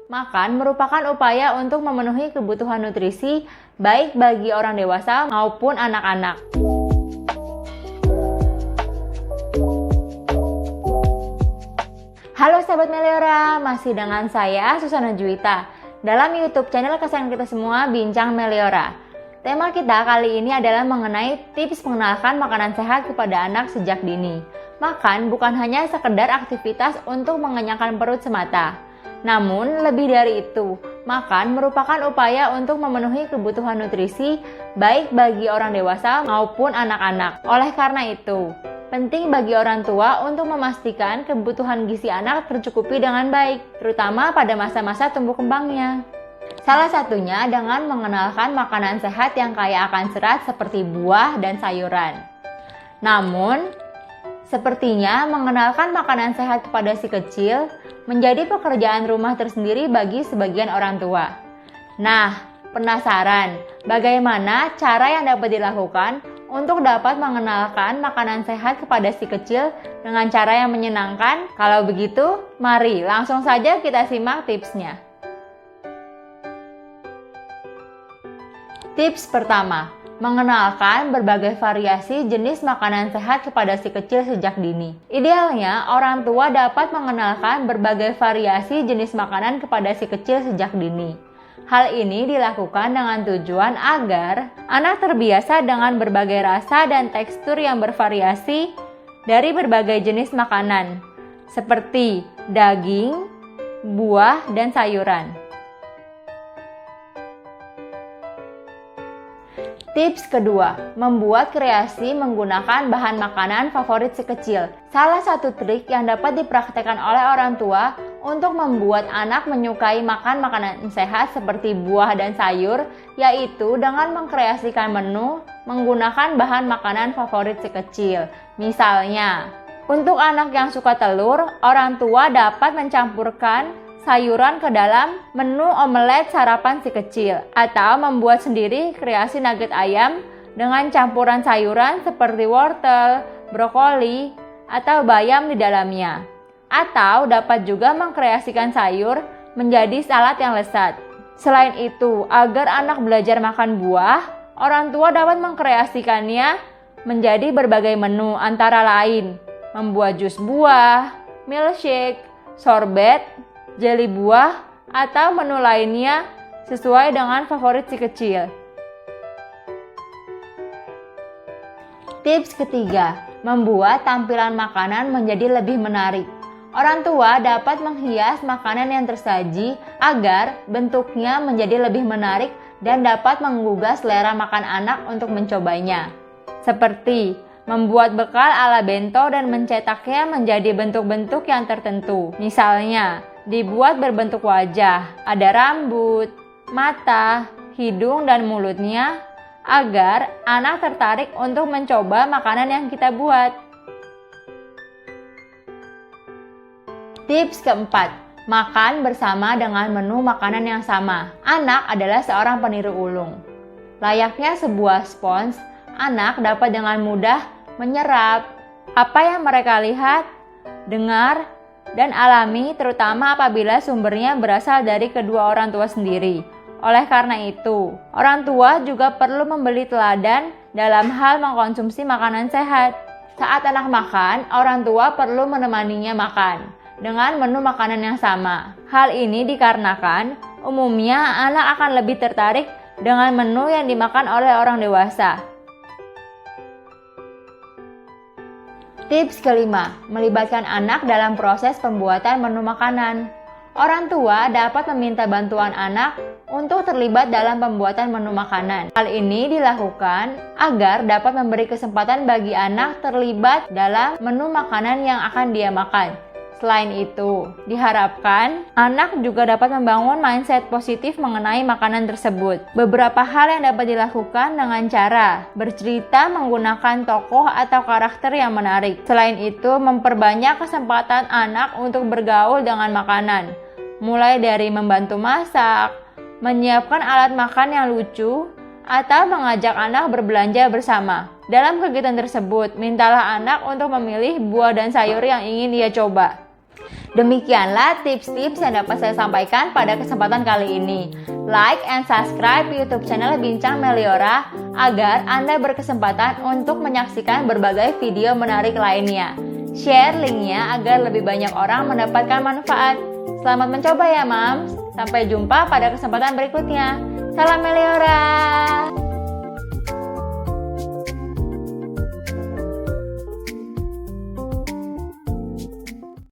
makan merupakan upaya untuk memenuhi kebutuhan nutrisi baik bagi orang dewasa maupun anak-anak. Halo sahabat Meliora, masih dengan saya Susana Juwita dalam YouTube channel kesayangan kita semua, Bincang Meliora. Tema kita kali ini adalah mengenai tips mengenalkan makanan sehat kepada anak sejak dini. Makan bukan hanya sekedar aktivitas untuk mengenyangkan perut semata. Namun lebih dari itu, makan merupakan upaya untuk memenuhi kebutuhan nutrisi baik bagi orang dewasa maupun anak-anak. Oleh karena itu, penting bagi orang tua untuk memastikan kebutuhan gizi anak tercukupi dengan baik, terutama pada masa-masa tumbuh kembangnya. Salah satunya dengan mengenalkan makanan sehat yang kaya akan serat seperti buah dan sayuran. Namun, sepertinya mengenalkan makanan sehat kepada si kecil menjadi pekerjaan rumah tersendiri bagi sebagian orang tua. Nah, penasaran bagaimana cara yang dapat dilakukan untuk dapat mengenalkan makanan sehat kepada si kecil dengan cara yang menyenangkan? Kalau begitu, mari langsung saja kita simak tipsnya. Tips pertama, mengenalkan berbagai variasi jenis makanan sehat kepada si kecil sejak dini. Idealnya, orang tua dapat mengenalkan berbagai variasi jenis makanan kepada si kecil sejak dini. Hal ini dilakukan dengan tujuan agar anak terbiasa dengan berbagai rasa dan tekstur yang bervariasi dari berbagai jenis makanan, seperti daging, buah, dan sayuran. Tips kedua, membuat kreasi menggunakan bahan makanan favorit si kecil. Salah satu trik yang dapat dipraktekkan oleh orang tua untuk membuat anak menyukai makan makanan sehat seperti buah dan sayur, yaitu dengan mengkreasikan menu menggunakan bahan makanan favorit si kecil. Misalnya, untuk anak yang suka telur, orang tua dapat mencampurkan sayuran ke dalam menu omelet sarapan si kecil, atau membuat sendiri kreasi nugget ayam dengan campuran sayuran seperti wortel, brokoli, atau bayam di dalamnya. Atau dapat juga mengkreasikan sayur menjadi salad yang lezat. Selain itu, agar anak belajar makan buah, orang tua dapat mengkreasikannya menjadi berbagai menu, antara lain membuat jus buah, milkshake, sorbet, jeli buah, atau menu lainnya sesuai dengan favorit si kecil. Tips ketiga, membuat tampilan makanan menjadi lebih menarik. Orang tua dapat menghias makanan yang tersaji agar bentuknya menjadi lebih menarik dan dapat menggugah selera makan anak untuk mencobanya. Seperti membuat bekal ala bento dan mencetaknya menjadi bentuk-bentuk yang tertentu. Misalnya, dibuat berbentuk wajah, ada rambut, mata, hidung, dan mulutnya, agar anak tertarik untuk mencoba makanan yang kita buat. Tips keempat, makan bersama dengan menu makanan yang sama. Anak adalah seorang peniru ulung. Layaknya sebuah spons, anak dapat dengan mudah menyerap apa yang mereka lihat, dengar, dan alami, terutama apabila sumbernya berasal dari kedua orang tua sendiri. Oleh karena itu, orang tua juga perlu memberi teladan dalam hal mengkonsumsi makanan sehat. Saat anak makan, orang tua perlu menemaninya makan dengan menu makanan yang sama. Hal ini dikarenakan umumnya anak akan lebih tertarik dengan menu yang dimakan oleh orang dewasa. Tips kelima, melibatkan anak dalam proses pembuatan menu makanan. Orang tua dapat meminta bantuan anak untuk terlibat dalam pembuatan menu makanan. Hal ini dilakukan agar dapat memberi kesempatan bagi anak terlibat dalam menu makanan yang akan dia makan. Selain itu, diharapkan anak juga dapat membangun mindset positif mengenai makanan tersebut. Beberapa hal yang dapat dilakukan dengan cara bercerita menggunakan tokoh atau karakter yang menarik. Selain itu, memperbanyak kesempatan anak untuk bergaul dengan makanan, mulai dari membantu masak, menyiapkan alat makan yang lucu, atau mengajak anak berbelanja bersama. Dalam kegiatan tersebut, mintalah anak untuk memilih buah dan sayur yang ingin dia coba. Demikianlah tips-tips yang dapat saya sampaikan pada kesempatan kali ini. Like and subscribe YouTube channel Bincang Meliora agar Anda berkesempatan untuk menyaksikan berbagai video menarik lainnya. Share linknya agar lebih banyak orang mendapatkan manfaat. Selamat mencoba ya, Mams. Sampai jumpa pada kesempatan berikutnya. Salam Meliora.